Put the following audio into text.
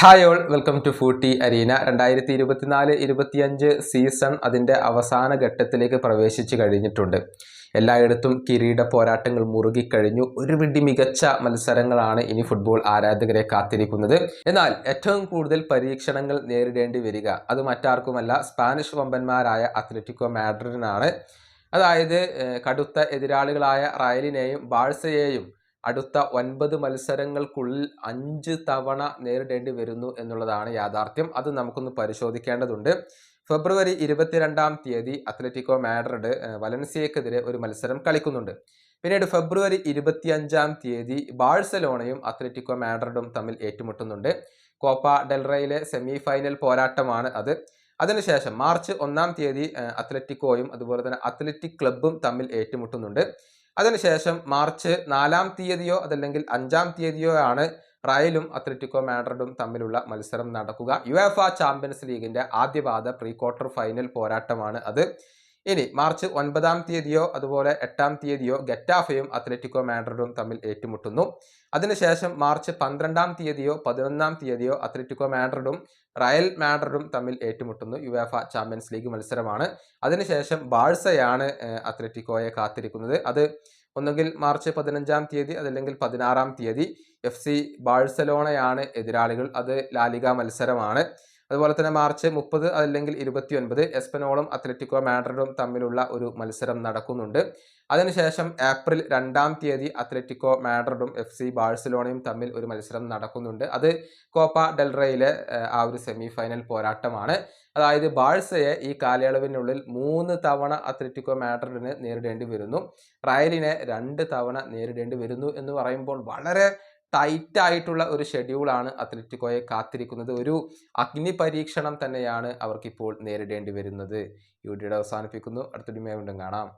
Hi all, welcome to Footy Arena. 2024-25 season അതിൻ്റെ അവസാന ഘട്ടത്തിലേക്ക് പ്രവേശിച്ചു കഴിഞ്ഞിട്ടുണ്ട്. എല്ലായിടത്തും കിരീട പോരാട്ടങ്ങൾ മുറുകിക്കഴിഞ്ഞു. ഒരു പിടി മികച്ച മത്സരങ്ങളാണ് ഇനി ഫുട്ബോൾ ആരാധകരെ കാത്തിരിക്കുന്നത്. എന്നാൽ ഏറ്റവും കൂടുതൽ പരീക്ഷണങ്ങൾ നേരിടേണ്ടി വരിക അത് മറ്റാർക്കുമല്ല, സ്പാനിഷ് വമ്പന്മാരായ അത്ലറ്റിക്കോ മാഡ്രിഡിനാണ്. അതായത് കടുത്ത എതിരാളികളായ റയലിനെയും ബാഴ്സയെയും അടുത്ത 9 മത്സരങ്ങൾക്കുള്ളിൽ 5 തവണ നേരിടേണ്ടി വരുന്നു എന്നുള്ളതാണ് യാഥാർത്ഥ്യം. അത് നമുക്കൊന്ന് പരിശോധിക്കേണ്ടതുണ്ട്. ഫെബ്രുവരി 22-ാം തീയതി അത്ലറ്റിക്കോ മാഡ്രിഡ് വലൻസിയക്കെതിരെ ഒരു മത്സരം കളിക്കുന്നുണ്ട്. പിന്നീട് ഫെബ്രുവരി 25-ാം തീയതി ബാഴ്സലോണയും അത്ലറ്റിക്കോ മാഡ്രിഡും തമ്മിൽ ഏറ്റുമുട്ടുന്നുണ്ട്. കോപ്പ ഡെൽറേയിലെ സെമി ഫൈനൽ പോരാട്ടമാണ് അത്. അതിനുശേഷം മാർച്ച് 1-ാം തീയതി അത്ലറ്റിക്കോയും അതുപോലെ തന്നെ അത്ലറ്റിക് ക്ലബ്ബും തമ്മിൽ ഏറ്റുമുട്ടുന്നുണ്ട്. അതിനുശേഷം മാർച്ച് 4-ാം തീയതിയോ അതല്ലെങ്കിൽ 5-ാം തീയതിയോ ആണ് റയലും അത്ലറ്റിക്കോ മാഡ്രിഡും തമ്മിലുള്ള മത്സരം നടക്കുക. യുവേഫ ചാമ്പ്യൻസ് ലീഗിന്റെ ആദ്യപാദ പ്രീ ക്വാർട്ടർ ഫൈനൽ പോരാട്ടമാണ് അത്. ഇനി മാർച്ച് 9-ാം തീയതിയോ അതുപോലെ 8-ാം തീയതിയോ ഗെറ്റാഫയും അത്ലറ്റിക്കോ മാഡ്രിഡും തമ്മിൽ ഏറ്റുമുട്ടുന്നു. അതിനുശേഷം മാർച്ച് 12-ാം തീയതിയോ 11-ാം തീയതിയോ അത്ലറ്റിക്കോ മാഡ്രിഡും റയൽ മാഡ്രിഡും തമ്മിൽ ഏറ്റുമുട്ടുന്നു. യുവേഫ ചാമ്പ്യൻസ് ലീഗ് മത്സരമാണ്. അതിനുശേഷം ബാഴ്സയാണ് അത്ലറ്റിക്കോയെ കാത്തിരിക്കുന്നത്. അത് ഒന്നുകിൽ മാർച്ച് 15-ാം തീയതി അതല്ലെങ്കിൽ 16-ാം തീയതി. FC ബാഴ്സലോണയാണ് എതിരാളികൾ. അത് ലാലിഗ മത്സരമാണ്. അതുപോലെ തന്നെ മാർച്ച് 30 അല്ലെങ്കിൽ 29 എസ്പനോളും അത്ലറ്റിക്കോ മാഡ്രിഡും തമ്മിലുള്ള ഒരു മത്സരം നടക്കുന്നുണ്ട്. അതിനുശേഷം ഏപ്രിൽ 2-ാം തീയതി അത്ലറ്റിക്കോ മാഡ്രിഡും FC ബാഴ്സലോണയും തമ്മിൽ ഒരു മത്സരം നടക്കുന്നുണ്ട്. അത് കോപ്പ ഡെൽറേയിലെ ആ ഒരു സെമി ഫൈനൽ പോരാട്ടമാണ്. അതായത് ബാഴ്സയെ ഈ കാലയളവിനുള്ളിൽ 3 തവണ അത്ലറ്റിക്കോ മാഡ്രിഡിന് നേരിടേണ്ടി വരുന്നു. റയലിനെ 2 തവണ നേരിടേണ്ടി വരുന്നു എന്ന് പറയുമ്പോൾ വളരെ ടൈറ്റ് ആയിട്ടുള്ള ഒരു ഷെഡ്യൂളാണ് അത്ലറ്റിക്കോയെ കാത്തിരിക്കുന്നത്. ഒരു അഗ്നി പരീക്ഷണം തന്നെയാണ് അവർക്കിപ്പോൾ നേരിടേണ്ടി വരുന്നത്. ഈ വീഡിയോ അവസാനിപ്പിക്കുന്നു. അടുത്ത വീഡിയോയിൽ വീണ്ടും കാണാം.